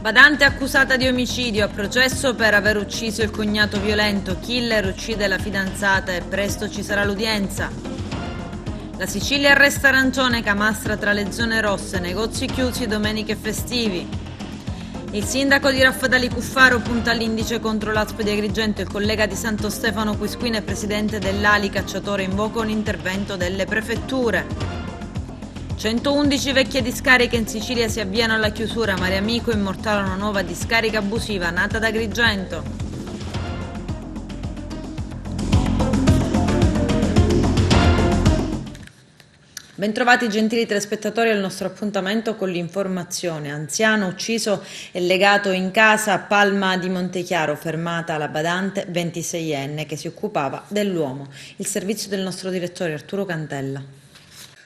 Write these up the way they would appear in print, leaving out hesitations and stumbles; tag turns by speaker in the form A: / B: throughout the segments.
A: Badante accusata di omicidio a processo per aver ucciso il cognato violento. Killer uccide la fidanzata e presto ci sarà l'udienza. La Sicilia arresta arancione, Camastra tra le zone rosse, negozi chiusi, domeniche e festivi. Il sindaco di Raffadali Cuffaro punta all'indice contro l'ASP di Agrigento. Il collega di Santo Stefano Quisquina e presidente dell'ALI Cacciatore invoca un intervento delle prefetture. 111 vecchie discariche in Sicilia si avviano alla chiusura. Mariamico immortala una nuova discarica abusiva nata ad Agrigento. Bentrovati gentili telespettatori al nostro appuntamento con l'informazione. Anziano ucciso e legato in casa a Palma di Montechiaro, fermata la badante 26enne che si occupava dell'uomo. Il servizio del nostro direttore Arturo Cantella.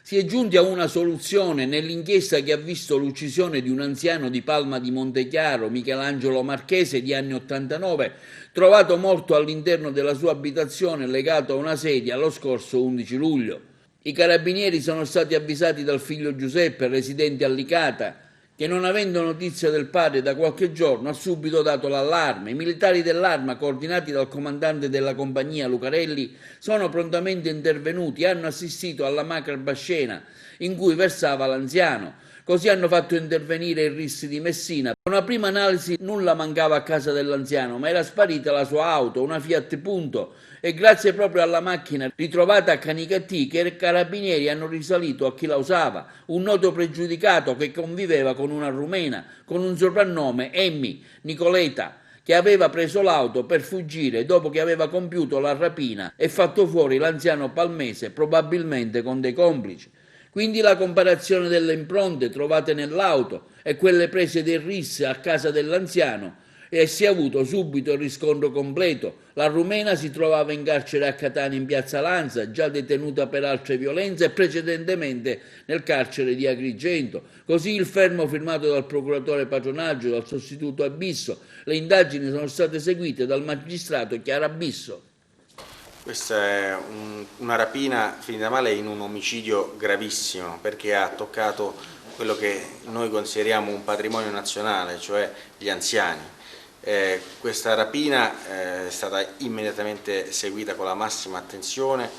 B: Si è giunti a una soluzione nell'inchiesta che ha visto l'uccisione di un anziano di Palma di Montechiaro, Michelangelo Marchese, di anni 89, trovato morto all'interno della sua abitazione legato a una sedia lo scorso 11 luglio. I carabinieri sono stati avvisati dal figlio Giuseppe, residente a Licata, che non avendo notizia del padre da qualche giorno ha subito dato l'allarme. I militari dell'Arma, coordinati dal comandante della compagnia Lucarelli, sono prontamente intervenuti e hanno assistito alla macabra scena in cui versava l'anziano. Così hanno fatto intervenire il RIS di Messina. A una prima analisi nulla mancava a casa dell'anziano, ma era sparita la sua auto, una Fiat Punto, e grazie proprio alla macchina ritrovata a Canicattì che i carabinieri hanno risalito a chi la usava, un noto pregiudicato che conviveva con una rumena con un soprannome Emmy Nicoleta, che aveva preso l'auto per fuggire dopo che aveva compiuto la rapina e fatto fuori l'anziano palmese, probabilmente con dei complici. Quindi la comparazione delle impronte trovate nell'auto e quelle prese del RIS a casa dell'anziano, e si è avuto subito il riscontro completo. La rumena si trovava in carcere a Catania in piazza Lanza, già detenuta per altre violenze, e precedentemente nel carcere di Agrigento. Così il fermo firmato dal procuratore Patronaggio, dal sostituto Abisso. Le indagini sono state eseguite dal magistrato Chiara Abisso.
C: Questa è una rapina finita male in un omicidio gravissimo, perché ha toccato quello che noi consideriamo un patrimonio nazionale, cioè gli anziani. Questa rapina è stata immediatamente seguita con la massima attenzione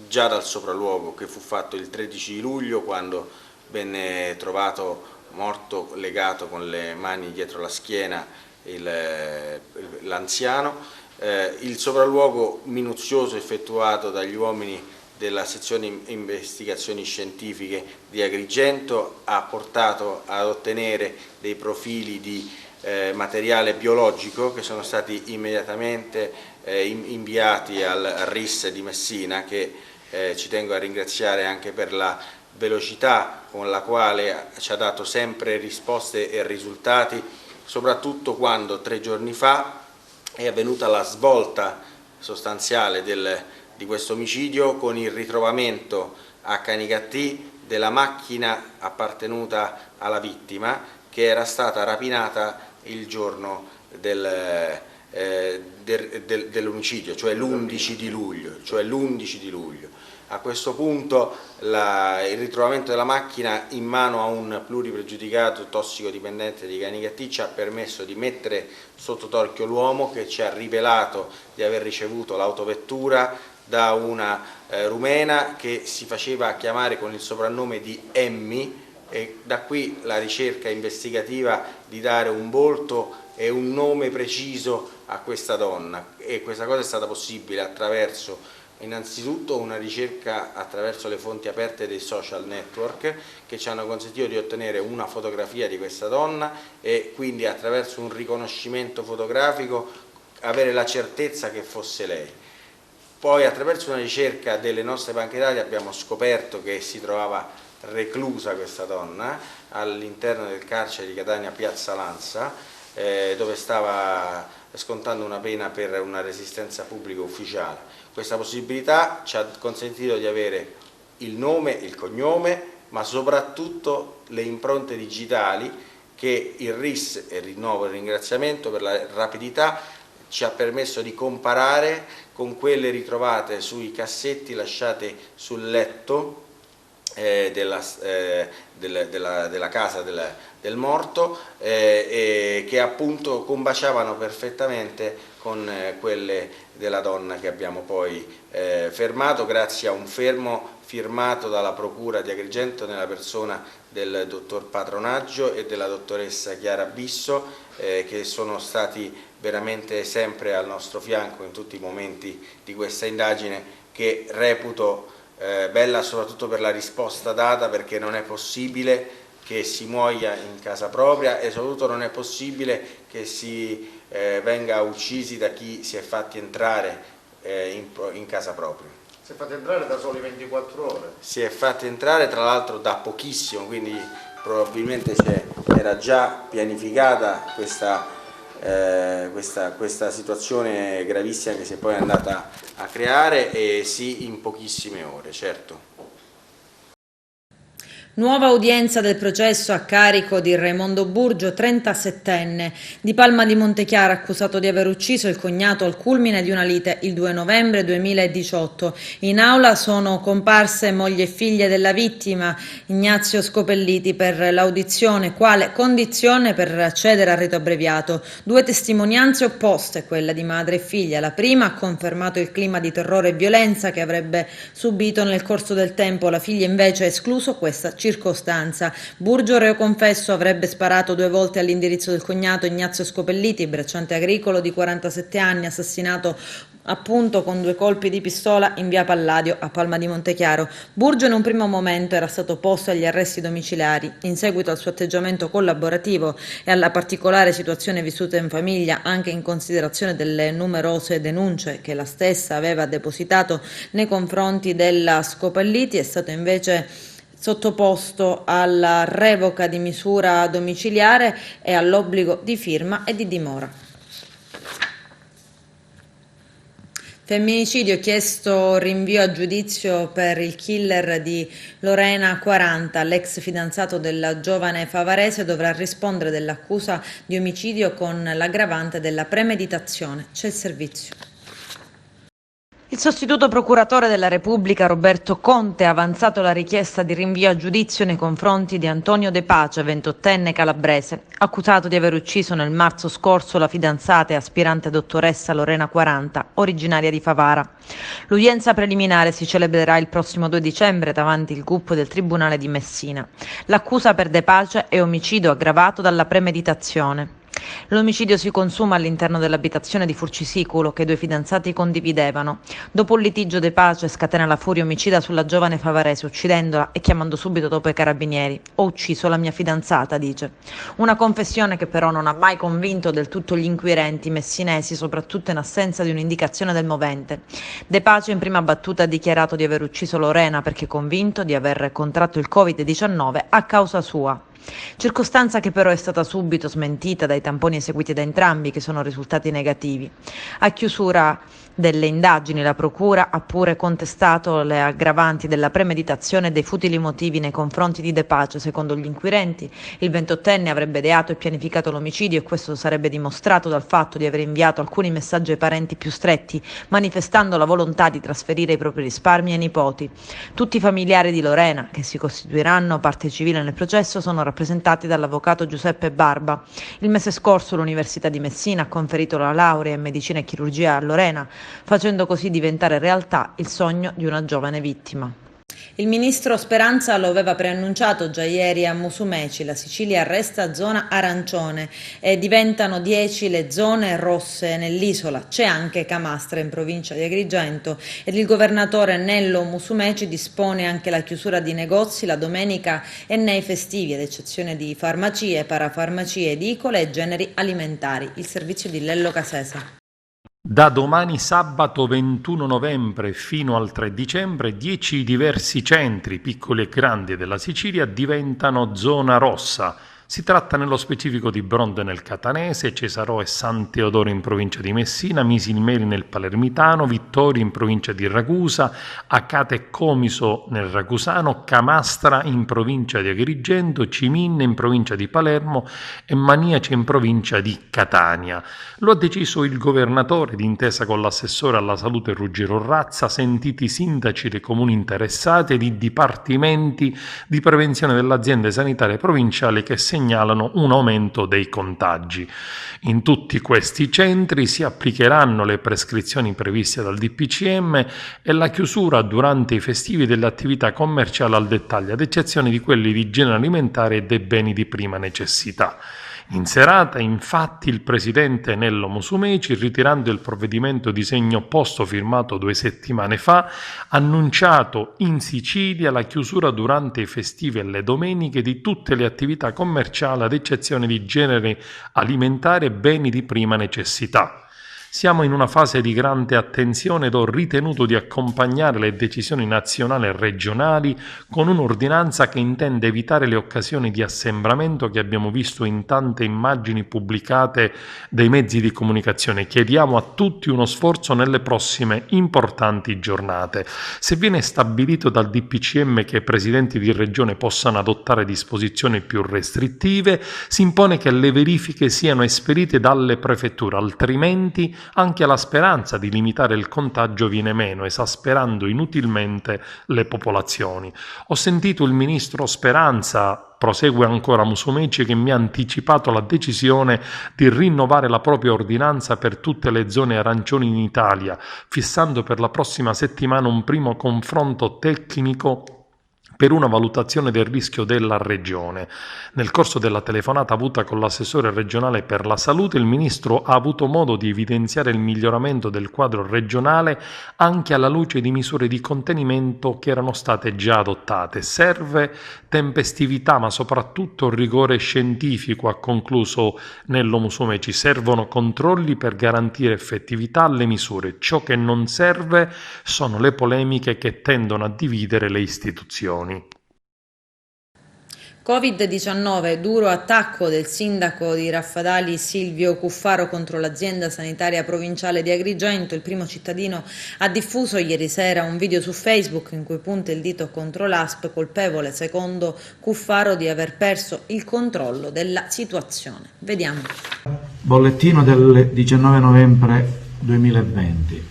C: già dal sopralluogo, che fu fatto il 13 di luglio, quando venne trovato morto, legato con le mani dietro la schiena, l'anziano. Il sopralluogo minuzioso effettuato dagli uomini della sezione investigazioni scientifiche di Agrigento ha portato ad ottenere dei profili di materiale biologico che sono stati immediatamente inviati al RIS di Messina, che ci tengo a ringraziare anche per la velocità con la quale ci ha dato sempre risposte e risultati, soprattutto quando 3 giorni fa è avvenuta la svolta sostanziale di questo omicidio, con il ritrovamento a Canicattì della macchina appartenuta alla vittima, che era stata rapinata il giorno dell'omicidio, cioè l'11 di luglio. A questo punto il ritrovamento della macchina in mano a un pluripregiudicato tossicodipendente di Canicattì ci ha permesso di mettere sotto torchio l'uomo, che ci ha rivelato di aver ricevuto l'autovettura da una rumena che si faceva chiamare con il soprannome di Emmy, e da qui la ricerca investigativa di dare un volto e un nome preciso a questa donna, e questa cosa è stata possibile attraverso innanzitutto una ricerca attraverso le fonti aperte dei social network, che ci hanno consentito di ottenere una fotografia di questa donna e quindi attraverso un riconoscimento fotografico avere la certezza che fosse lei. Poi attraverso una ricerca delle nostre banche dati abbiamo scoperto che si trovava reclusa questa donna all'interno del carcere di Catania Piazza Lanza, dove stava scontando una pena per una resistenza pubblica ufficiale. Questa possibilità ci ha consentito di avere il nome, il cognome, ma soprattutto le impronte digitali che il RIS, e rinnovo il ringraziamento per la rapidità, ci ha permesso di comparare con quelle ritrovate sui cassetti lasciati sul letto della casa del morto, che appunto combaciavano perfettamente con quelle della donna che abbiamo poi fermato grazie a un fermo firmato dalla Procura di Agrigento nella persona del dottor Patronaggio e della dottoressa Chiara Bisso, che sono stati veramente sempre al nostro fianco in tutti i momenti di questa indagine, che reputo bella soprattutto per la risposta data, perché non è possibile che si muoia in casa propria e soprattutto non è possibile che si venga uccisi da chi si è fatti entrare in casa propria.
D: Si è fatti entrare da soli 24 ore?
C: Si è fatti entrare tra l'altro da pochissimo, quindi probabilmente era già pianificata questa situazione gravissima che si è poi andata a creare, e sì, in pochissime ore, certo.
A: Nuova udienza del processo a carico di Raimondo Burgio, 37enne, di Palma di Montechiaro, accusato di aver ucciso il cognato al culmine di una lite il 2 novembre 2018. In aula sono comparse moglie e figlie della vittima, Ignazio Scopelliti, per l'audizione quale condizione per accedere al rito abbreviato. Due testimonianze opposte, quella di madre e figlia. La prima ha confermato il clima di terrore e violenza che avrebbe subito nel corso del tempo, la figlia invece ha escluso questa circostanza. Burgio, reo confesso, avrebbe sparato 2 volte all'indirizzo del cognato Ignazio Scopelliti, bracciante agricolo di 47 anni, assassinato appunto con 2 colpi di pistola in via Palladio a Palma di Montechiaro. Burgio in un primo momento era stato posto agli arresti domiciliari. In seguito al suo atteggiamento collaborativo e alla particolare situazione vissuta in famiglia, anche in considerazione delle numerose denunce che la stessa aveva depositato nei confronti della Scopelliti, è stato invece sottoposto alla revoca di misura domiciliare e all'obbligo di firma e di dimora. Femminicidio, chiesto rinvio a giudizio per il killer di Lorena 40, l'ex fidanzato della giovane favarese dovrà rispondere dell'accusa di omicidio con l'aggravante della premeditazione. C'è il servizio. Il sostituto procuratore della Repubblica Roberto Conte ha avanzato la richiesta di rinvio a giudizio nei confronti di Antonio De Pace, 28enne calabrese, accusato di aver ucciso nel marzo scorso la fidanzata e aspirante dottoressa Lorena 40, originaria di Favara. L'udienza preliminare si celebrerà il prossimo 2 dicembre davanti il GUP del Tribunale di Messina. L'accusa per De Pace è omicidio aggravato dalla premeditazione. L'omicidio si consuma all'interno dell'abitazione di Furcisiculo che i 2 fidanzati condividevano. Dopo un litigio De Pace scatena la furia omicida sulla giovane favarese, uccidendola e chiamando subito dopo i carabinieri. Ho ucciso la mia fidanzata, dice. Una confessione che però non ha mai convinto del tutto gli inquirenti messinesi, soprattutto in assenza di un'indicazione del movente. De Pace in prima battuta ha dichiarato di aver ucciso Lorena perché convinto di aver contratto il Covid-19 a causa sua. Circostanza che però è stata subito smentita dai tamponi eseguiti da entrambi, che sono risultati negativi. A chiusura delle indagini la Procura ha pure contestato le aggravanti della premeditazione e dei futili motivi nei confronti di De Pace. Secondo gli inquirenti, il 28enne avrebbe ideato e pianificato l'omicidio, e questo sarebbe dimostrato dal fatto di aver inviato alcuni messaggi ai parenti più stretti, manifestando la volontà di trasferire i propri risparmi ai nipoti. Tutti i familiari di Lorena, che si costituiranno parte civile nel processo, sono rappresentati dall'avvocato Giuseppe Barba. Il mese scorso l'Università di Messina ha conferito la laurea in medicina e chirurgia a Lorena, facendo così diventare realtà il sogno di una giovane vittima. Il ministro Speranza lo aveva preannunciato già ieri a Musumeci. La Sicilia resta zona arancione e diventano 10 le zone rosse nell'isola. C'è anche Camastra in provincia di Agrigento ed il governatore Nello Musumeci dispone anche la chiusura di negozi la domenica e nei festivi, ad eccezione di farmacie, parafarmacie, edicole e generi alimentari. Il servizio di Lello Casesa.
E: Da domani sabato 21 novembre fino al 3 dicembre 10 diversi centri, piccoli e grandi, della Sicilia diventano zona rossa. Si tratta nello specifico di Bronte nel Catanese, Cesarò e San Teodoro in provincia di Messina, Misilmeri nel Palermitano, Vittorio in provincia di Ragusa, Acate e Comiso nel Ragusano, Camastra in provincia di Agrigento, Ciminne in provincia di Palermo e Maniace in provincia di Catania. Lo ha deciso il governatore d'intesa con l'assessore alla salute Ruggero Razza, sentiti i sindaci dei comuni interessati ed i dipartimenti di prevenzione delle aziende sanitarie provinciali che segnalano un aumento dei contagi. In tutti questi centri si applicheranno le prescrizioni previste dal DPCM e la chiusura durante i festivi delle attività commerciali al dettaglio, ad eccezione di quelli di genere alimentare e dei beni di prima necessità. In serata, infatti, il presidente Nello Musumeci, ritirando il provvedimento di segno opposto firmato 2 settimane fa, ha annunciato in Sicilia la chiusura durante i festivi e le domeniche di tutte le attività commerciali, ad eccezione di genere alimentare e beni di prima necessità. Siamo in una fase di grande attenzione ed ho ritenuto di accompagnare le decisioni nazionali e regionali con un'ordinanza che intende evitare le occasioni di assembramento che abbiamo visto in tante immagini pubblicate dai mezzi di comunicazione. Chiediamo a tutti uno sforzo nelle prossime importanti giornate. Se viene stabilito dal DPCM che i presidenti di regione possano adottare disposizioni più restrittive, si impone che le verifiche siano esperite dalle prefetture, altrimenti anche la speranza di limitare il contagio viene meno, esasperando inutilmente le popolazioni. Ho sentito il ministro Speranza, prosegue ancora Musumeci, che mi ha anticipato la decisione di rinnovare la propria ordinanza per tutte le zone arancioni in Italia, fissando per la prossima settimana un primo confronto tecnico per una valutazione del rischio della regione. Nel corso della telefonata avuta con l'assessore regionale per la salute, il ministro ha avuto modo di evidenziare il miglioramento del quadro regionale anche alla luce di misure di contenimento che erano state già adottate. Serve tempestività, ma soprattutto rigore scientifico, ha concluso Nello Musumeci. Servono controlli per garantire effettività alle misure. Ciò che non serve sono le polemiche che tendono a dividere le istituzioni.
A: Covid-19, duro attacco del sindaco di Raffadali Silvio Cuffaro contro l'azienda sanitaria provinciale di Agrigento. Il primo cittadino ha diffuso ieri sera un video su Facebook in cui punta il dito contro l'ASP, colpevole secondo Cuffaro di aver perso il controllo della situazione. Vediamo.
F: Bollettino del 19 novembre 2020.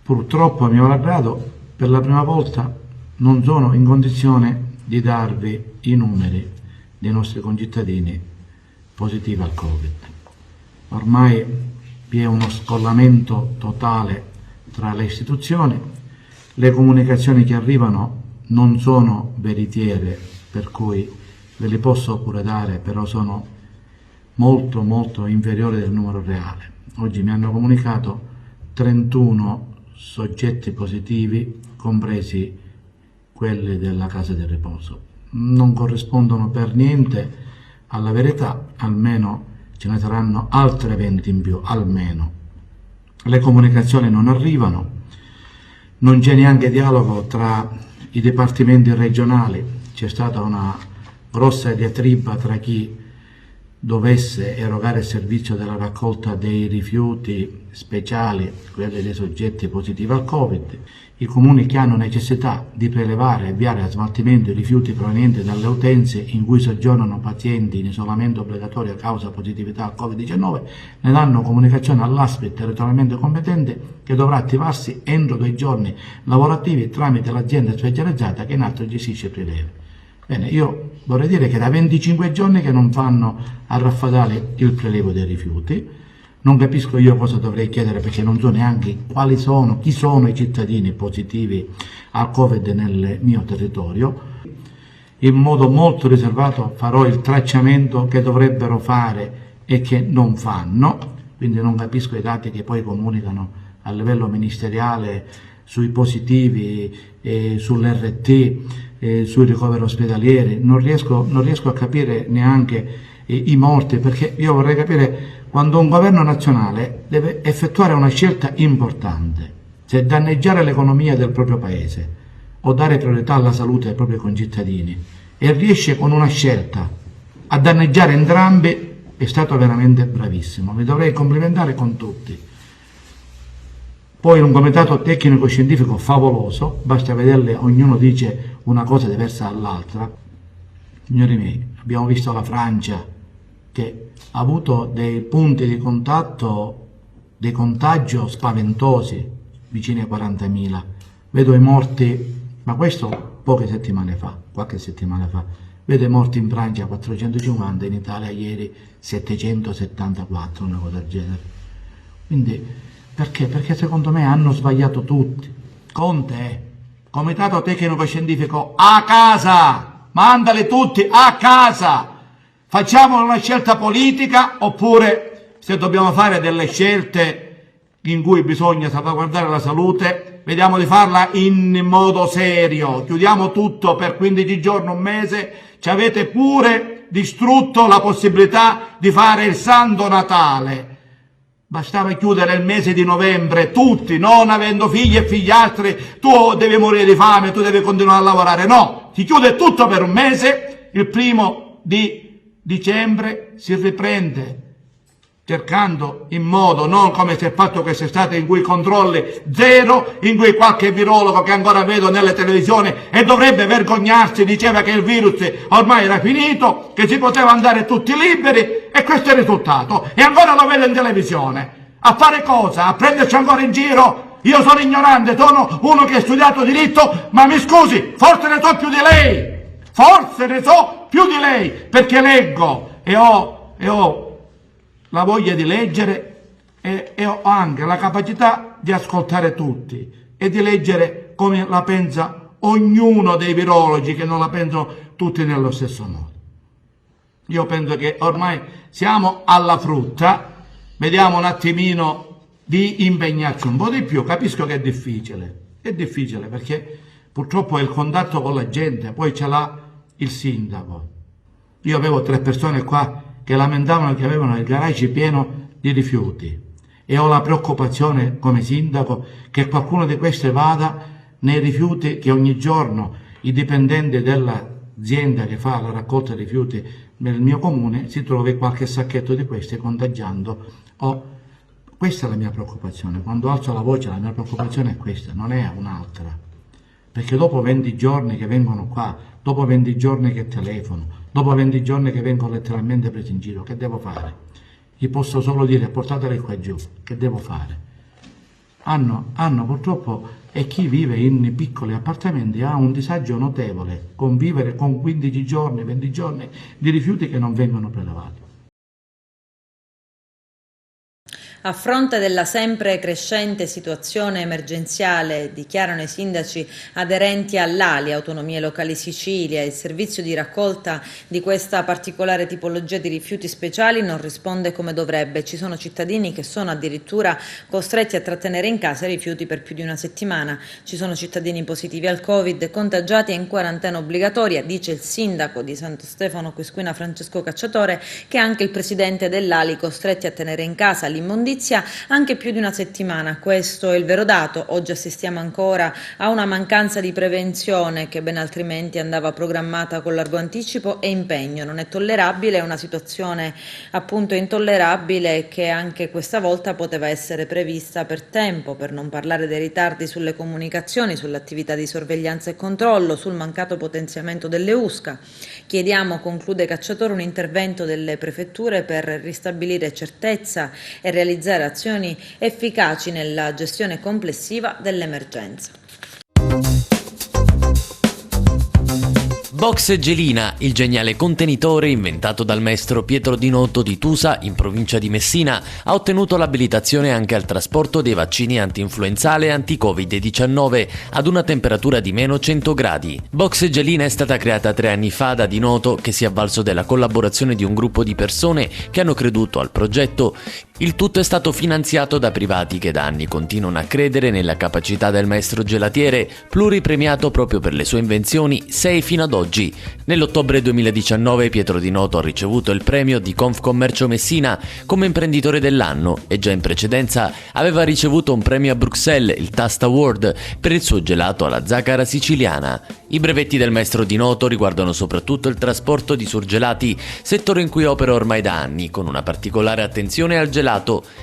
F: Purtroppo, a mio malgrado, per la prima volta non sono in condizione di darvi i numeri dei nostri concittadini positivi al Covid. Ormai vi è uno scollamento totale tra le istituzioni, le comunicazioni che arrivano non sono veritiere, per cui ve le posso pure dare, però sono molto inferiori del numero reale. Oggi mi hanno comunicato 31 soggetti positivi, compresi quelli della casa di riposo. Non corrispondono per niente alla verità, almeno ce ne saranno altre 20 in più, almeno. Le comunicazioni non arrivano, non c'è neanche dialogo tra i dipartimenti regionali, c'è stata una grossa diatriba tra chi dovesse erogare il servizio della raccolta dei rifiuti speciali, quelli dei soggetti positivi al Covid, i comuni che hanno necessità di prelevare e avviare a smaltimento i rifiuti provenienti dalle utenze in cui soggiornano pazienti in isolamento obbligatorio a causa positività al Covid-19 ne danno comunicazione all'ASP territorialmente competente, che dovrà attivarsi entro 2 giorni lavorativi tramite l'azienda specializzata che in atto gestisce i prelevi. Bene, io vorrei dire che da 25 giorni che non fanno a Raffadali il prelievo dei rifiuti. Non capisco io cosa dovrei chiedere, perché non so neanche chi sono i cittadini positivi al Covid nel mio territorio. In modo molto riservato farò il tracciamento che dovrebbero fare e che non fanno, quindi non capisco i dati che poi comunicano a livello ministeriale sui positivi, sull'RT, sui ricoveri ospedalieri. Non riesco a capire neanche i morti, perché io vorrei capire quando un governo nazionale deve effettuare una scelta importante, se danneggiare l'economia del proprio paese o dare priorità alla salute dei propri concittadini, e riesce con una scelta a danneggiare entrambi è stato veramente bravissimo, mi dovrei complimentare con tutti. Poi un comitato tecnico-scientifico favoloso, basta vederle, ognuno dice una cosa diversa dall'altra. Signori miei, abbiamo visto la Francia che ha avuto dei punti di contatto, di contagio spaventosi, vicini ai 40.000. Vedo i morti, ma questo poche settimane fa, qualche settimana fa. Vedo i morti in Francia 450, in Italia ieri 774, una cosa del genere. Quindi, perché? Perché secondo me hanno sbagliato tutti. Conte, comitato tecnico-scientifico, a casa! Mandali tutti a casa! Facciamo una scelta politica, oppure se dobbiamo fare delle scelte in cui bisogna salvaguardare la salute, vediamo di farla in modo serio. Chiudiamo tutto per 15 giorni, un mese, ci avete pure distrutto la possibilità di fare il Santo Natale. Bastava chiudere il mese di novembre, tutti, non avendo figli e figliastri, tu devi morire di fame, tu devi continuare a lavorare. No, si chiude tutto per un mese, il 1° di dicembre si riprende, cercando in modo, non come si è fatto quest'estate, in cui i controlli zero, in cui qualche virologo che ancora vedo nelle televisioni e dovrebbe vergognarsi diceva che il virus ormai era finito, che si poteva andare tutti liberi, e questo è il risultato. E ancora lo vedo in televisione. A fare cosa? A prenderci ancora in giro? Io sono ignorante, sono uno che ha studiato diritto, ma mi scusi, forse ne so più di lei! Forse ne so più di lei, perché leggo e ho la voglia di leggere e ho anche la capacità di ascoltare tutti e di leggere come la pensa ognuno dei virologi, che non la pensano tutti nello stesso modo. Io penso che ormai siamo alla frutta, vediamo un attimino di impegnarci un po' di più. Capisco che è difficile perché purtroppo è il contatto con la gente, poi ce l'ha il sindaco. Io avevo 3 persone qua che lamentavano che avevano il garage pieno di rifiuti e ho la preoccupazione come sindaco che qualcuno di queste vada nei rifiuti che ogni giorno i dipendenti dell'azienda che fa la raccolta dei rifiuti nel mio comune si trovi qualche sacchetto di questi contagiando. Questa è la mia preoccupazione. Quando alzo la voce la mia preoccupazione è questa, non è un'altra, perché dopo 20 giorni che vengono qua, dopo 20 giorni che telefono, dopo 20 giorni che vengo letteralmente preso in giro, che devo fare? Gli posso solo dire portateli qua giù, che devo fare? Hanno purtroppo, e chi vive in piccoli appartamenti ha un disagio notevole, convivere con 15 giorni, 20 giorni di rifiuti che non vengono prelevati.
A: A fronte della sempre crescente situazione emergenziale, dichiarano i sindaci aderenti all'ALI, Autonomie Locali Sicilia, il servizio di raccolta di questa particolare tipologia di rifiuti speciali non risponde come dovrebbe. Ci sono cittadini che sono addirittura costretti a trattenere in casa i rifiuti per più di una settimana. Ci sono cittadini positivi al Covid, contagiati e in quarantena obbligatoria, dice il sindaco di Santo Stefano Quisquina Francesco Cacciatore, che è anche il presidente dell'ALI, costretti a tenere in casa l'immondizia anche più di una settimana. Questo è il vero dato. Oggi assistiamo ancora a una mancanza di prevenzione che ben altrimenti andava programmata con largo anticipo e impegno. Non è tollerabile, è una situazione appunto intollerabile che anche questa volta poteva essere prevista per tempo, per non parlare dei ritardi sulle comunicazioni, sull'attività di sorveglianza e controllo, sul mancato potenziamento delle USCA. Chiediamo, conclude Cacciatore, un intervento delle prefetture per ristabilire certezza e realizzare azioni efficaci nella gestione complessiva dell'emergenza.
G: Box Gelina, il geniale contenitore inventato dal maestro Pietro Di Noto di Tusa, in provincia di Messina, ha ottenuto l'abilitazione anche al trasporto dei vaccini anti-influenzale e anti-Covid-19 ad una temperatura di meno 100 gradi. Box Gelina è stata creata 3 anni fa da Di Noto, che si è avvalso della collaborazione di un gruppo di persone che hanno creduto al progetto Il tutto è stato finanziato da privati che da anni continuano a credere nella capacità del maestro gelatiere, pluripremiato proprio per le sue invenzioni, 6 fino ad oggi. Nell'ottobre 2019 Pietro Di Noto ha ricevuto il premio di Confcommercio Messina come imprenditore dell'anno e già in precedenza aveva ricevuto un premio a Bruxelles, il Taste Award, per il suo gelato alla zaccara siciliana. I brevetti del maestro Di Noto riguardano soprattutto il trasporto di surgelati, settore in cui opera ormai da anni, con una particolare attenzione al gelato.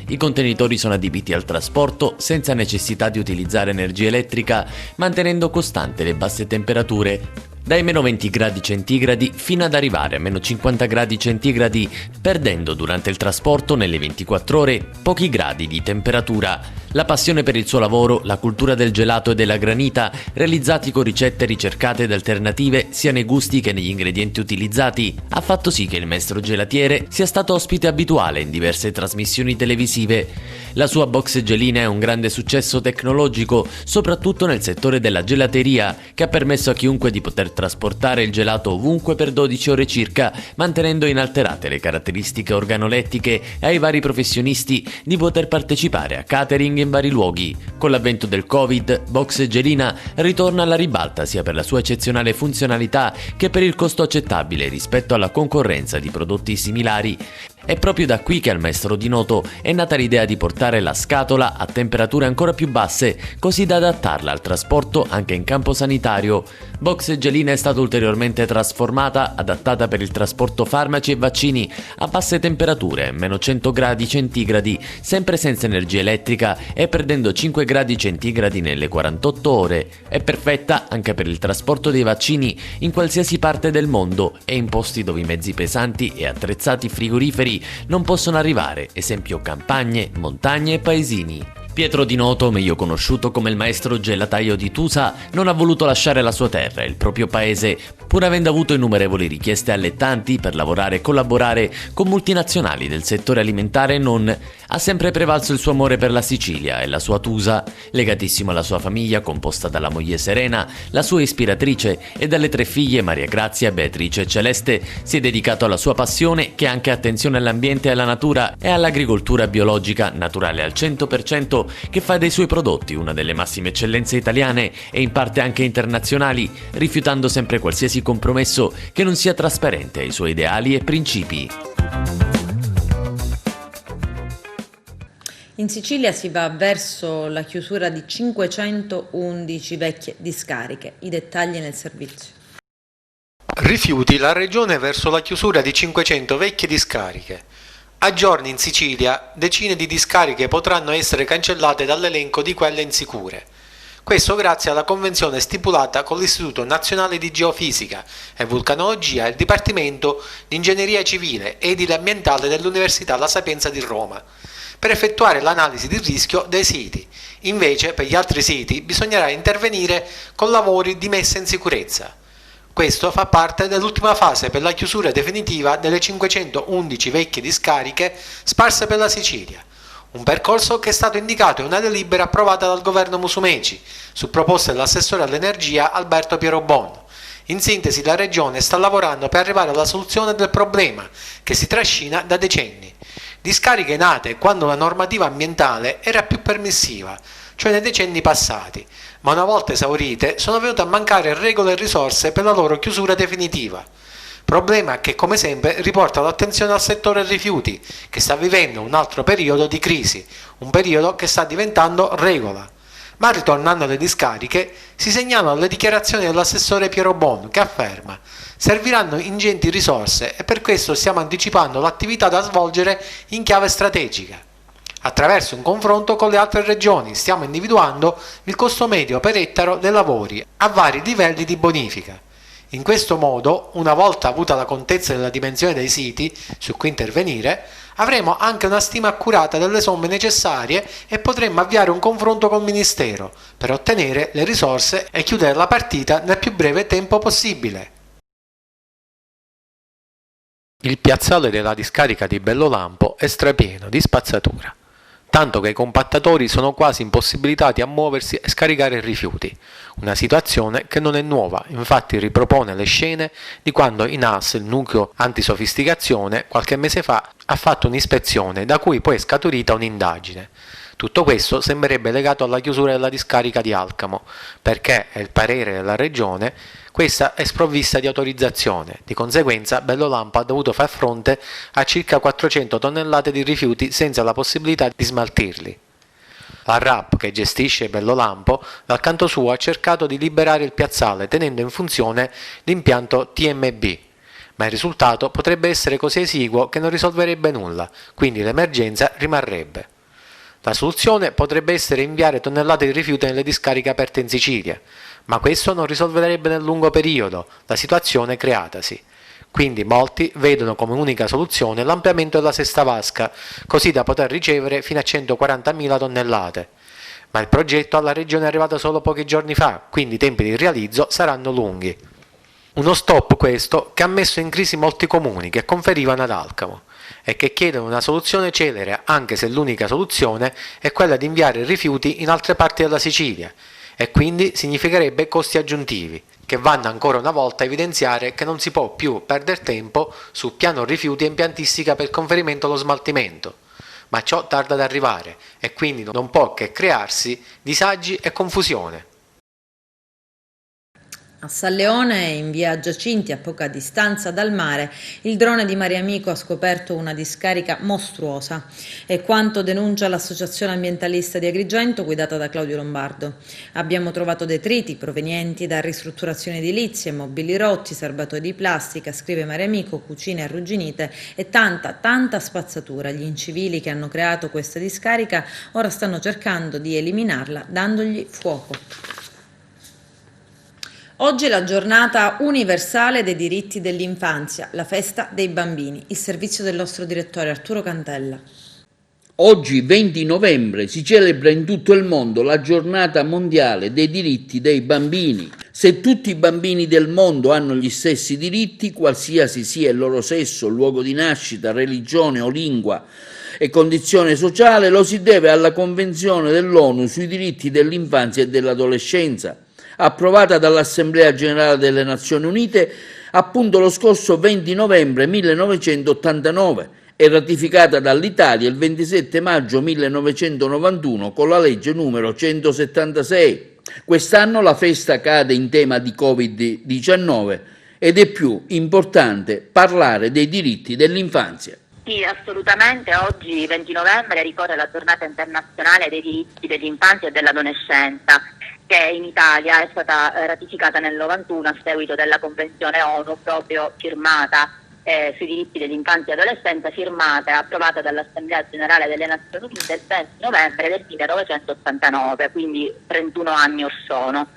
G: I contenitori sono adibiti al trasporto senza necessità di utilizzare energia elettrica, mantenendo costante le basse temperature, dai meno 20 gradi centigradi fino ad arrivare a meno 50 gradi centigradi, perdendo durante il trasporto nelle 24 ore pochi gradi di temperatura. La passione per il suo lavoro, la cultura del gelato e della granita, realizzati con ricette ricercate ed alternative sia nei gusti che negli ingredienti utilizzati, ha fatto sì che il maestro gelatiere sia stato ospite abituale in diverse trasmissioni televisive. La sua box gelina è un grande successo tecnologico, soprattutto nel settore della gelateria, che ha permesso a chiunque di poter trasportare il gelato ovunque per 12 ore circa, mantenendo inalterate le caratteristiche organolettiche, e ai vari professionisti di poter partecipare a catering in vari luoghi. Con l'avvento del Covid, Box Gelina ritorna alla ribalta sia per la sua eccezionale funzionalità che per il costo accettabile rispetto alla concorrenza di prodotti similari. È proprio da qui che al maestro Di Noto è nata l'idea di portare la scatola a temperature ancora più basse, così da adattarla al trasporto anche in campo sanitario. Box Gelina è stata ulteriormente trasformata, adattata per il trasporto farmaci e vaccini a basse temperature, meno 100 gradi centigradi, sempre senza energia elettrica e perdendo 5 gradi centigradi nelle 48 ore. È perfetta anche per il trasporto dei vaccini in qualsiasi parte del mondo e in posti dove i mezzi pesanti e attrezzati frigoriferi non possono arrivare, esempio campagne, montagne e paesini. Pietro Di Noto, meglio conosciuto come il maestro gelataio di Tusa, non ha voluto lasciare la sua terra, il proprio paese, pur avendo avuto innumerevoli richieste allettanti per lavorare e collaborare con multinazionali del settore alimentare e non. Ha sempre prevalso il suo amore per la Sicilia e la sua Tusa, legatissimo alla sua famiglia composta dalla moglie Serena, la sua ispiratrice, e dalle 3 figlie Maria Grazia, Beatrice e Celeste. Si è dedicato alla sua passione, che è anche attenzione all'ambiente e alla natura e all'agricoltura biologica, naturale al 100%, che fa dei suoi prodotti una delle massime eccellenze italiane e in parte anche internazionali, rifiutando sempre qualsiasi compromesso che non sia trasparente ai suoi ideali e principi.
A: In Sicilia si va verso la chiusura di 511 vecchie discariche. I dettagli nel servizio.
H: Rifiuti la regione verso la chiusura di 500 vecchie discariche. A giorni in Sicilia decine di discariche potranno essere cancellate dall'elenco di quelle insicure. Questo grazie alla convenzione stipulata con l'Istituto Nazionale di Geofisica e Vulcanologia e il Dipartimento di Ingegneria Civile e Edile Ambientale dell'Università La Sapienza di Roma, per effettuare l'analisi di rischio dei siti. Invece, per gli altri siti bisognerà intervenire con lavori di messa in sicurezza. Questo fa parte dell'ultima fase per la chiusura definitiva delle 511 vecchie discariche sparse per la Sicilia. Un percorso che è stato indicato in una delibera approvata dal governo Musumeci, su proposta dell'assessore all'energia Alberto Pierobono. In sintesi, la regione sta lavorando per arrivare alla soluzione del problema, che si trascina da decenni. Discariche nate quando la normativa ambientale era più permissiva, cioè nei decenni passati, ma una volta esaurite sono venute a mancare regole e risorse per la loro chiusura definitiva. Problema che, come sempre, riporta l'attenzione al settore rifiuti, che sta vivendo un altro periodo di crisi, un periodo che sta diventando regola. Ma ritornando alle discariche, si segnalano le dichiarazioni dell'assessore Pierobono, che afferma: serviranno ingenti risorse e per questo stiamo anticipando l'attività da svolgere in chiave strategica. Attraverso un confronto con le altre regioni stiamo individuando il costo medio per ettaro dei lavori a vari livelli di bonifica. In questo modo, una volta avuta la contezza della dimensione dei siti su cui intervenire, avremo anche una stima accurata delle somme necessarie e potremmo avviare un confronto col Ministero per ottenere le risorse e chiudere la partita nel più breve tempo possibile. Il piazzale della discarica di Bellolampo è strapieno di spazzatura. tanto che i compattatori sono quasi impossibilitati a muoversi e scaricare i rifiuti. Una situazione che non è nuova, infatti ripropone le scene di quando i NAS, il nucleo antisofisticazione, qualche mese fa ha fatto un'ispezione da cui poi è scaturita un'indagine. Tutto questo sembrerebbe legato alla chiusura della discarica di Alcamo, perché, è il parere della regione, questa è sprovvista di autorizzazione. Di conseguenza Bellolampo ha dovuto far fronte a circa 400 tonnellate di rifiuti senza la possibilità di smaltirli. La RAP, che gestisce Bellolampo, dal canto suo ha cercato di liberare il piazzale tenendo in funzione l'impianto TMB, ma il risultato potrebbe essere così esiguo che non risolverebbe nulla, quindi l'emergenza rimarrebbe. La soluzione potrebbe essere inviare tonnellate di rifiuti nelle discariche aperte in Sicilia, ma questo non risolverebbe nel lungo periodo la situazione creatasi. Quindi molti vedono come unica soluzione l'ampliamento della cesta vasca, così da poter ricevere fino a 140.000 tonnellate. Ma il progetto alla regione è arrivato solo pochi giorni fa, quindi i tempi di realizzo saranno lunghi. Uno stop questo che ha messo in crisi molti comuni che conferivano ad Alcamo e che chiedono una soluzione celere, anche se l'unica soluzione è quella di inviare rifiuti in altre parti della Sicilia, e quindi significherebbe costi aggiuntivi, che vanno ancora una volta a evidenziare che non si può più perdere tempo su piano rifiuti e impiantistica per il conferimento allo smaltimento, ma ciò tarda ad arrivare e quindi non può che crearsi disagi e confusione.
A: A San Leone, in via Giacinti, a poca distanza dal mare, il drone di Mariamico ha scoperto una discarica mostruosa. È quanto denuncia l'associazione ambientalista di Agrigento guidata da Claudio Lombardo. Abbiamo trovato detriti provenienti da ristrutturazioni edilizie, mobili rotti, serbatoi di plastica, scrive Mariamico, cucine arrugginite e tanta spazzatura. Gli incivili che hanno creato questa discarica ora stanno cercando di eliminarla dandogli fuoco. Oggi è la giornata universale dei diritti dell'infanzia, la festa dei bambini, il servizio del nostro direttore Arturo Cantella.
B: Oggi, 20 novembre, si celebra in tutto il mondo la giornata mondiale dei diritti dei bambini. Se tutti i bambini del mondo hanno gli stessi diritti, qualsiasi sia il loro sesso, luogo di nascita, religione o lingua e condizione sociale, lo si deve alla Convenzione dell'ONU sui diritti dell'infanzia e dell'adolescenza, approvata dall'Assemblea Generale delle Nazioni Unite appunto lo scorso 20 novembre 1989 e ratificata dall'Italia il 27 maggio 1991 con la legge numero 176. Quest'anno la festa cade in tema di Covid-19 ed è più importante parlare dei diritti dell'infanzia.
I: Sì, assolutamente. Oggi, 20 novembre, ricorre la giornata internazionale dei diritti dell'infanzia e dell'adolescenza, che in Italia è stata ratificata nel 91 a seguito della Convenzione ONU proprio firmata sui diritti dell'infanzia e adolescenza, firmata e approvata dall'Assemblea Generale delle Nazioni Unite il 20 novembre del 1989, quindi 31 anni or sono.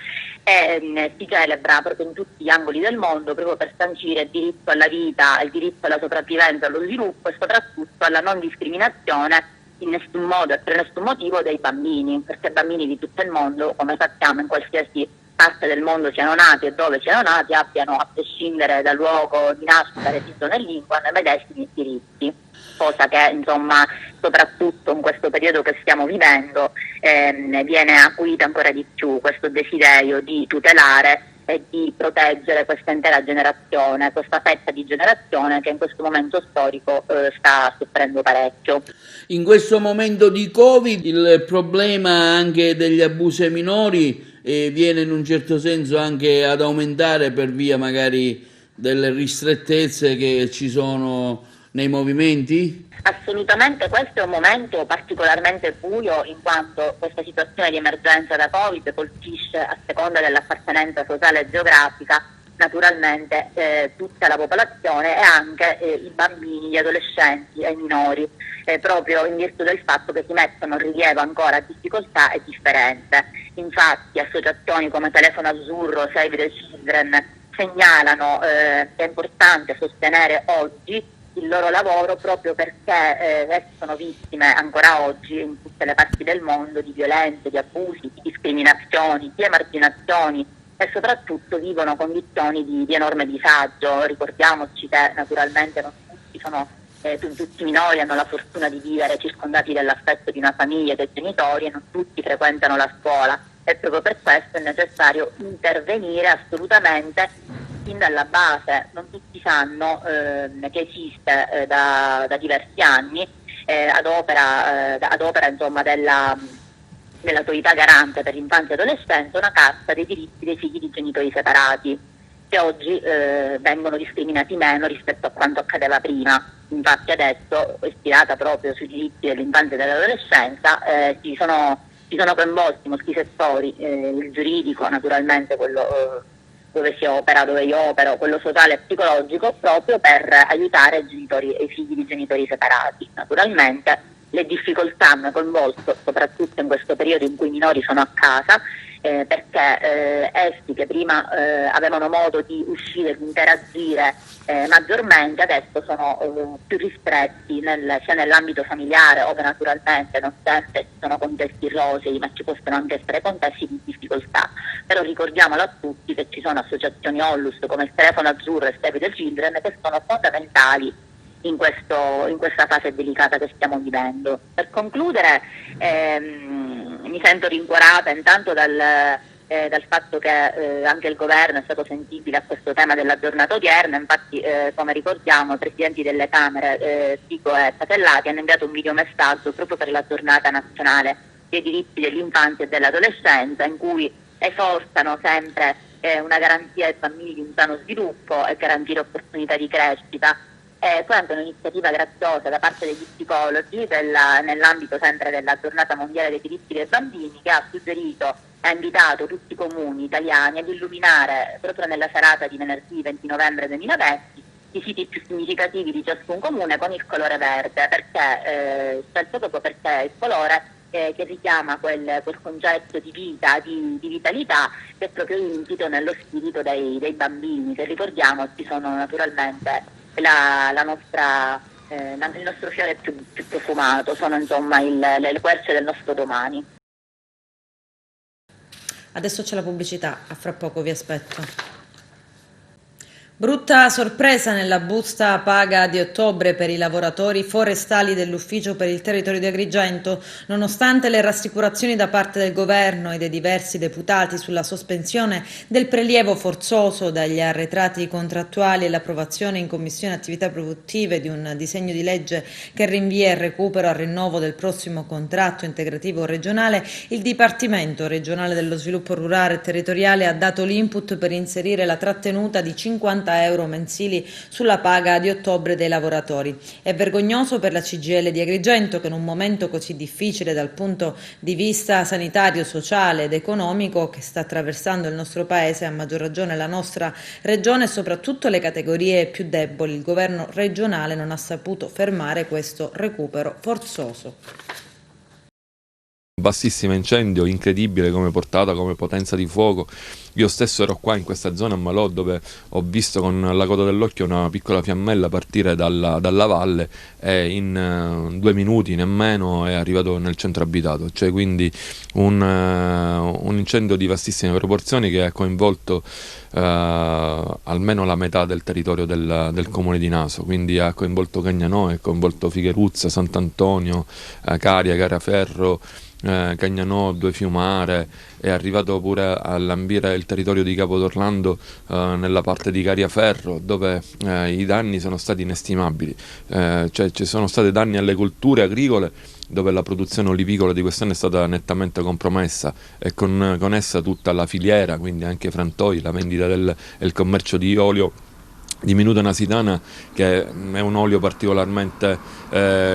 I: E si celebra proprio in tutti gli angoli del mondo proprio per sancire il diritto alla vita, il diritto alla sopravvivenza, allo sviluppo e soprattutto alla non discriminazione in nessun modo e per nessun motivo dei bambini, perché i bambini di tutto il mondo, come sappiamo, in qualsiasi parte del mondo siano nati e dove siano nati, abbiano, a prescindere dal luogo di nascita, religione e lingua, medesimi diritti, cosa che insomma soprattutto in questo periodo che stiamo vivendo viene acuita ancora di più, questo desiderio di tutelare e di proteggere questa intera generazione, questa fetta di generazione che in questo momento storico sta soffrendo parecchio.
B: In questo momento di Covid il problema anche degli abusi ai minori viene in un certo senso anche ad aumentare per via magari delle ristrettezze che ci sono nei movimenti?
I: Assolutamente, questo è un momento particolarmente buio in quanto questa situazione di emergenza da Covid colpisce a seconda dell'appartenenza sociale e geografica naturalmente tutta la popolazione e anche i bambini, gli adolescenti e i minori, proprio in virtù del fatto che si mettono in rilievo ancora difficoltà e differenze. Infatti associazioni come Telefono Azzurro, Save the Children segnalano che è importante sostenere oggi il loro lavoro proprio perché sono vittime ancora oggi in tutte le parti del mondo di violenze, di abusi, di discriminazioni, di emarginazioni e soprattutto vivono condizioni di enorme disagio. Ricordiamoci che naturalmente non tutti sono tutti i minori hanno la fortuna di vivere circondati dall'affetto di una famiglia e dei genitori e non tutti frequentano la scuola, e proprio per questo è necessario intervenire assolutamente fin dalla base. Non tutti sanno che esiste da diversi anni ad opera insomma, dell'autorità garante per l'infanzia e l'adolescenza una carta dei diritti dei figli di genitori separati, che oggi vengono discriminati meno rispetto a quanto accadeva prima. Infatti adesso, ispirata proprio sui diritti dell'infanzia e dell'adolescenza, ci sono coinvolti molti settori, il giuridico naturalmente, quello dove io opero, quello sociale e psicologico, proprio per aiutare i figli di genitori separati. Naturalmente le difficoltà hanno coinvolto, soprattutto in questo periodo in cui i minori sono a casa, perché essi che prima avevano modo di uscire, di interagire maggiormente, adesso sono più ristretti sia nell'ambito familiare, ove naturalmente non sempre ci sono contesti rosei, ma ci possono anche essere contesti di difficoltà. Però ricordiamolo a tutti che ci sono associazioni Onlus come il Telefono Azzurro e Save the Children che sono fondamentali in questa fase delicata che stiamo vivendo. Per concludere, mi sento rincuorata intanto dal fatto che anche il governo è stato sensibile a questo tema della giornata odierna. Infatti, come ricordiamo, i presidenti delle Camere Fico e Casellati hanno inviato un videomessaggio proprio per la giornata nazionale dei diritti dell'infanzia e dell'adolescenza, in cui esortano sempre una garanzia ai bambini di un sano sviluppo e garantire opportunità di crescita. Poi anche un'iniziativa graziosa da parte degli psicologi nell'ambito sempre della giornata mondiale dei diritti dei bambini, che ha invitato tutti i comuni italiani ad illuminare proprio nella serata di venerdì 20 novembre 2020 i siti più significativi di ciascun comune con il colore verde, perché scelto proprio perché il colore che richiama quel concetto di vita, di vitalità, che è proprio insito nello spirito dei bambini, che ricordiamoci sono naturalmente il nostro fiore più profumato, sono insomma le querce del nostro domani.
A: Adesso c'è la pubblicità, a fra poco vi aspetto. Brutta sorpresa nella busta paga di ottobre per i lavoratori forestali dell'Ufficio per il Territorio di Agrigento. Nonostante le rassicurazioni da parte del governo e dei diversi deputati sulla sospensione del prelievo forzoso dagli arretrati contrattuali e l'approvazione in Commissione Attività Produttive di un disegno di legge che rinvia il recupero al rinnovo del prossimo contratto integrativo regionale, il Dipartimento regionale dello sviluppo rurale e territoriale ha dato l'input per inserire la trattenuta di 50 euro mensili sulla paga di ottobre dei lavoratori. È vergognoso per la CGIL di Agrigento che in un momento così difficile dal punto di vista sanitario, sociale ed economico che sta attraversando il nostro paese, a maggior ragione la nostra regione e soprattutto le categorie più deboli, il governo regionale non ha saputo fermare questo recupero forzoso.
J: Bassissimo incendio, incredibile come portata, come potenza di fuoco. Io stesso ero qua in questa zona a Malò, dove ho visto con la coda dell'occhio una piccola fiammella partire dalla valle e in 2 minuti nemmeno è arrivato nel centro abitato, cioè quindi un incendio di vastissime proporzioni che ha coinvolto almeno la metà del territorio del comune di Naso, quindi ha coinvolto Cagnanò, ha coinvolto Figheruzza, Sant'Antonio, Caria, Cariaferro, Cagnanò, Due Fiumare, è arrivato pure a lambire il territorio di Capodorlando nella parte di Cariaferro, dove i danni sono stati inestimabili, cioè ci sono stati danni alle colture agricole, dove la produzione olivicola di quest'anno è stata nettamente compromessa e con essa tutta la filiera, quindi anche i frantoi, la vendita e il commercio di olio di Minuto Nasitana, che è un olio particolarmente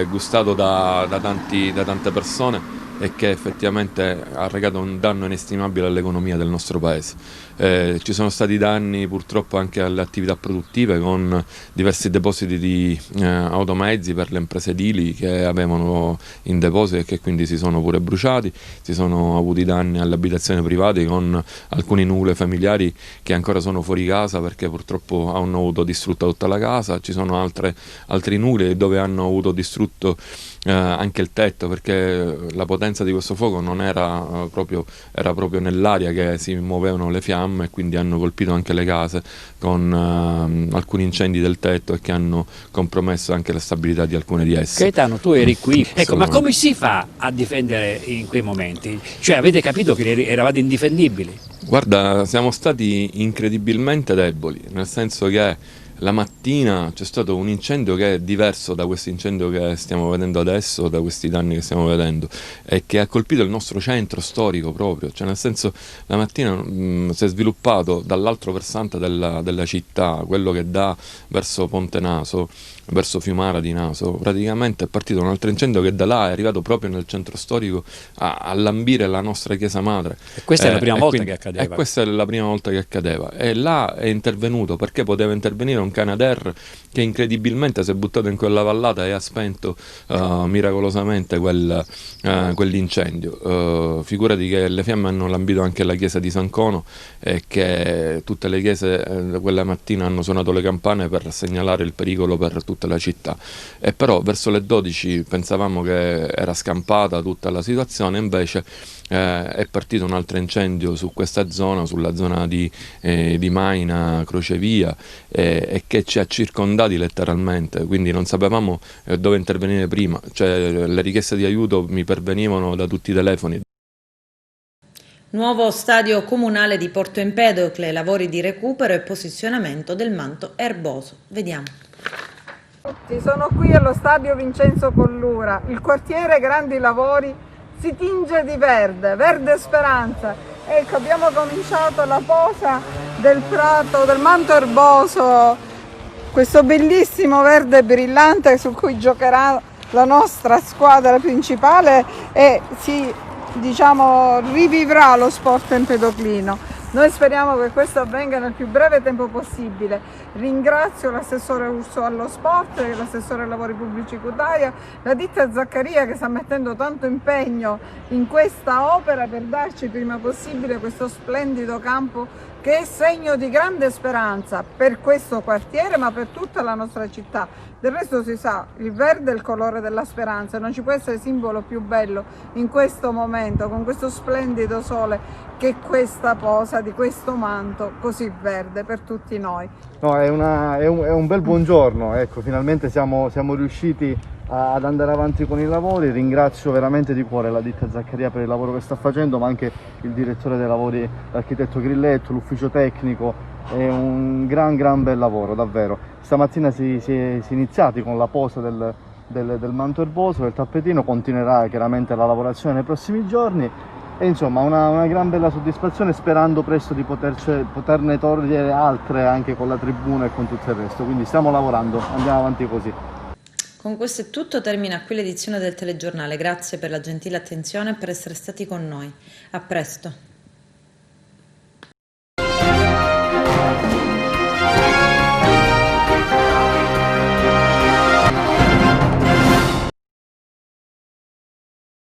J: gustato da tante persone e che effettivamente ha arrecato un danno inestimabile all'economia del nostro paese. Ci sono stati danni purtroppo anche alle attività produttive, con diversi depositi di automezzi per le imprese edili che avevano in deposito e che quindi si sono pure bruciati. Si sono avuti danni alle abitazioni private, con alcuni nuclei familiari che ancora sono fuori casa perché purtroppo hanno avuto distrutta tutta la casa. Ci sono altri nuclei dove hanno avuto distrutto anche il tetto, perché la potenza potenza di questo fuoco non era era proprio nell'aria che si muovevano le fiamme, e quindi hanno colpito anche le case con alcuni incendi del tetto e che hanno compromesso anche la stabilità di alcune di esse.
K: Gaetano, tu eri qui, ecco, ma come si fa a difendere in quei momenti? Cioè, avete capito che eravate indifendibili?
J: Guarda, siamo stati incredibilmente deboli, nel senso che la mattina c'è stato un incendio che è diverso da questo incendio che stiamo vedendo adesso, da questi danni che stiamo vedendo, e che ha colpito il nostro centro storico proprio, cioè nel senso la mattina si è sviluppato dall'altro versante della città, quello che dà verso Ponte Naso, verso Fiumara di Naso, praticamente è partito un altro incendio che da là è arrivato proprio nel centro storico a lambire la nostra chiesa madre.
K: E questa è la prima volta che accadeva.
J: E questa è la prima volta che accadeva, e là è intervenuto perché poteva intervenire un Canadair che incredibilmente si è buttato in quella vallata e ha spento miracolosamente quell'incendio. Figurati che le fiamme hanno lambito anche la chiesa di San Cono, e che tutte le chiese quella mattina hanno suonato le campane per segnalare il pericolo per tutta la città, e però verso le 12 pensavamo che era scampata tutta la situazione, invece è partito un altro incendio su questa zona, sulla zona di Maina, Crocevia, e che ci ha circondati letteralmente, quindi non sapevamo dove intervenire prima, cioè le richieste di aiuto mi pervenivano da tutti i telefoni.
A: Nuovo stadio comunale di Porto Empedocle, lavori di recupero e posizionamento del manto erboso. Vediamo.
L: Sono qui allo stadio Vincenzo Collura, il quartiere Grandi Lavori si tinge di verde, verde speranza. Ecco, abbiamo cominciato la posa del prato, del manto erboso, questo bellissimo verde brillante su cui giocherà la nostra squadra principale e rivivrà lo sport empedoclino. Noi speriamo che questo avvenga nel più breve tempo possibile. Ringrazio l'assessore Urso allo Sport, l'assessore ai lavori pubblici Cutaia, la ditta Zaccaria che sta mettendo tanto impegno in questa opera per darci il prima possibile questo splendido campo che è segno di grande speranza per questo quartiere ma per tutta la nostra città. Del resto si sa, il verde è il colore della speranza, non ci può essere simbolo più bello in questo momento, con questo splendido sole, che questa posa di questo manto così verde per tutti noi.
M: No, è un bel buongiorno, ecco, finalmente siamo riusciti ad andare avanti con i lavori. Ringrazio veramente di cuore la ditta Zaccaria per il lavoro che sta facendo, ma anche il direttore dei lavori, l'architetto Grilletto, l'ufficio tecnico. È un gran bel lavoro, davvero. Stamattina si è iniziati con la posa del manto erboso, del tappetino, continuerà chiaramente la lavorazione nei prossimi giorni e insomma una gran bella soddisfazione, sperando presto di poterne togliere altre anche con la tribuna e con tutto il resto. Quindi stiamo lavorando, andiamo avanti così.
A: Con questo è tutto, termina qui l'edizione del telegiornale. Grazie per la gentile attenzione e per essere stati con noi. A presto.